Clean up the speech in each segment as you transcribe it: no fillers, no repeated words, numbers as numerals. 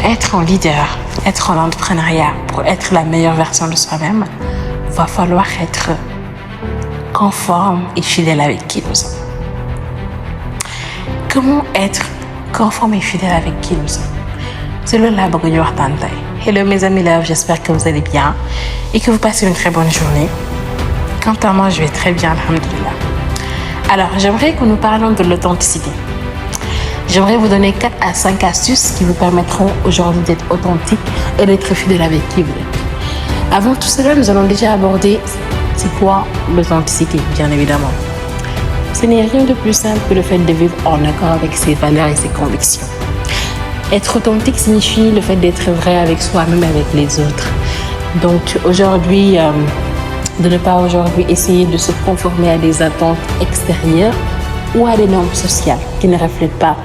être un leader, être en entrepreneuriat, pour être la meilleure version de soi-même, va falloir être conforme et fidèle avec qui nous sommes. Comment être conforme et fidèle avec qui nous sommes? C'est le là que nous allons. Hello mes amis là, j'espère que vous allez bien et que vous passez une très bonne journée. Quant à moi, je vais très bien, alhamdoulilah. Alors, j'aimerais que nous parlions de l'authenticité. J'aimerais vous donner 4 à 5 astuces qui vous permettront aujourd'hui d'être authentique et d'être fidèle avec qui vous êtes. Avant tout cela, nous allons déjà aborder c'est quoi l'authenticité, bien évidemment. Ce n'est rien de plus simple que le fait de vivre en accord avec ses valeurs et ses convictions. Être authentique signifie le fait d'être vrai avec soi-même et avec les autres. Donc aujourd'hui, de ne pas aujourd'hui essayer de se conformer à des attentes extérieures ou à des normes sociales qui ne reflètent pas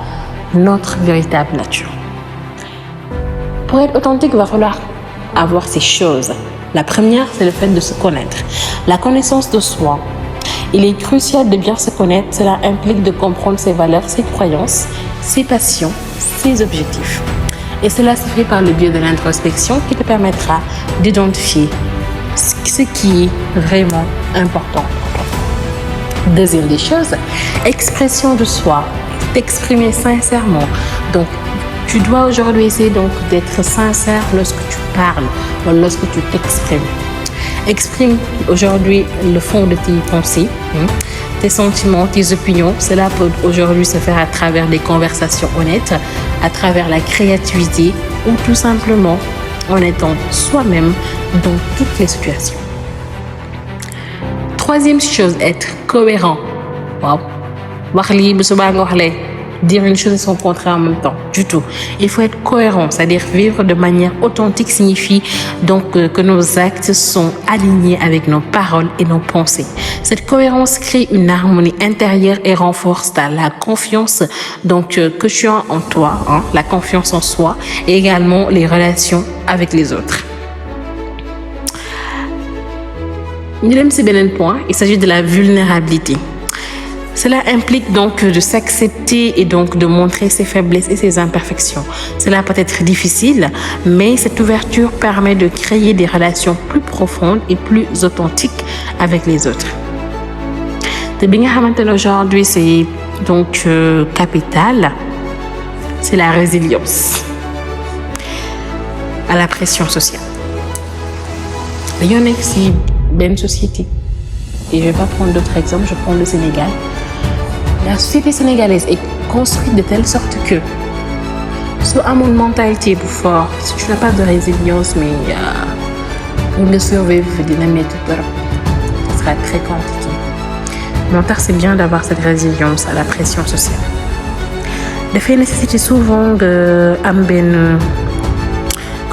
notre véritable nature. Pour être authentique, il va falloir avoir ces choses. La première, c'est le fait de se connaître. La connaissance de soi. Il est crucial de bien se connaître. Cela implique de comprendre ses valeurs, ses croyances, ses passions, ses objectifs. Et cela se fait par le biais de l'introspection qui te permettra d'identifier ce qui est vraiment important. Deuxième des choses, expression de soi, t'exprimer sincèrement. Donc, tu dois aujourd'hui essayer donc d'être sincère lorsque tu parles ou lorsque tu t'exprimes. Exprime aujourd'hui le fond de tes pensées, tes sentiments, tes opinions. Cela peut aujourd'hui se faire à travers des conversations honnêtes, à travers la créativité ou tout simplement en étant soi-même dans toutes les situations. Troisième chose, être cohérent. Wow. Dire une chose et son contraire en même temps, du tout. Il faut être cohérent, c'est-à-dire vivre de manière authentique signifie donc que nos actes sont alignés avec nos paroles et nos pensées. Cette cohérence crée une harmonie intérieure et renforce la confiance donc que tu as en toi, la confiance en soi et également les relations avec les autres. Deuxième point, il s'agit de la vulnérabilité. Cela implique donc de s'accepter et donc de montrer ses faiblesses et ses imperfections. Cela peut être difficile, mais cette ouverture permet de créer des relations plus profondes et plus authentiques avec les autres. De bien aujourd'hui, c'est donc capital, c'est la résilience à la pression sociale. Il y en a ici, une société, et je ne vais pas prendre d'autres exemples, je prends le Sénégal. La société sénégalaise est construite de telle sorte que, soit à mon mentalité plus fort, si tu n'as pas de résilience, mais pour le survivre, ce sera très compliqué. Mon père, c'est bien d'avoir cette résilience à la pression sociale. Le fait nécessite souvent que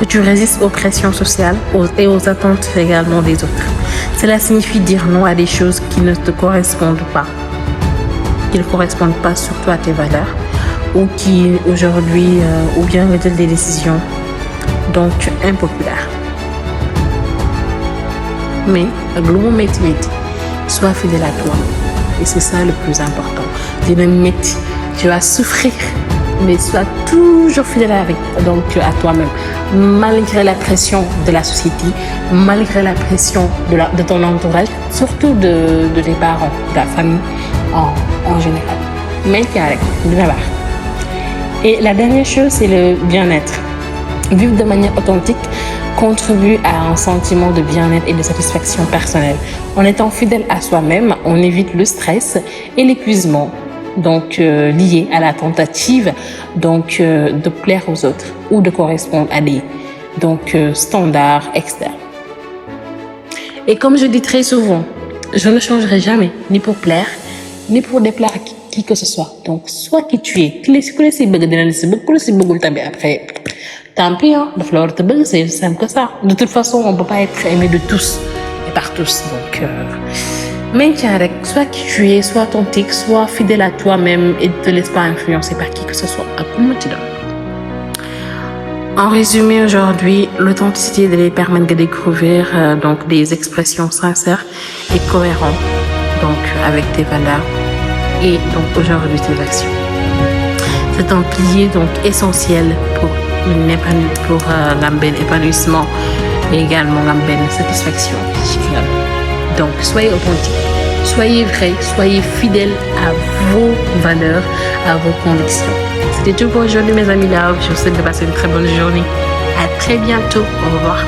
tu résistes aux pressions sociales et aux attentes également des autres. Cela signifie dire non à des choses qui ne te correspondent pas, qui ne correspondent pas surtout à tes valeurs, ou qui aujourd'hui, ou bien veulent des décisions donc impopulaires. Mais, sois fidèle à toi. Et c'est ça le plus important. Tu vas souffrir, mais sois toujours fidèle à toi-même. Malgré la pression de la société, malgré la pression de ton entourage, surtout de tes parents, de ta famille en général. Et la dernière chose, c'est le bien-être. Vivre de manière authentique contribue à un sentiment de bien-être et de satisfaction personnelle. En étant fidèle à soi-même, on évite le stress et l'épuisement, donc lié à la tentative de plaire aux autres ou de correspondre à des standards externes. Et comme je dis très souvent, je ne changerai jamais, ni pour plaire, ni pour déplaire à qui que ce soit. Donc, sois qui tu es. Après, tant pis, c'est simple que ça. De toute façon, on ne peut pas être aimé de tous et par tous. Donc, maintiens avec, sois qui tu es, sois authentique, sois fidèle à toi-même et ne te laisse pas influencer par qui que ce soit. En résumé, aujourd'hui, l'authenticité de permet de découvrir donc des expressions sincères et cohérentes donc avec tes valeurs et donc aujourd'hui tes actions. C'est un pilier donc essentiel pour pour l'épanouissement et également la satisfaction. Donc, soyez authentique, soyez vrai, soyez fidèle à vos valeurs, à vos convictions. C'était tout pour aujourd'hui, mes amis Love. Je vous souhaite de passer une très bonne journée. À très bientôt. Au revoir.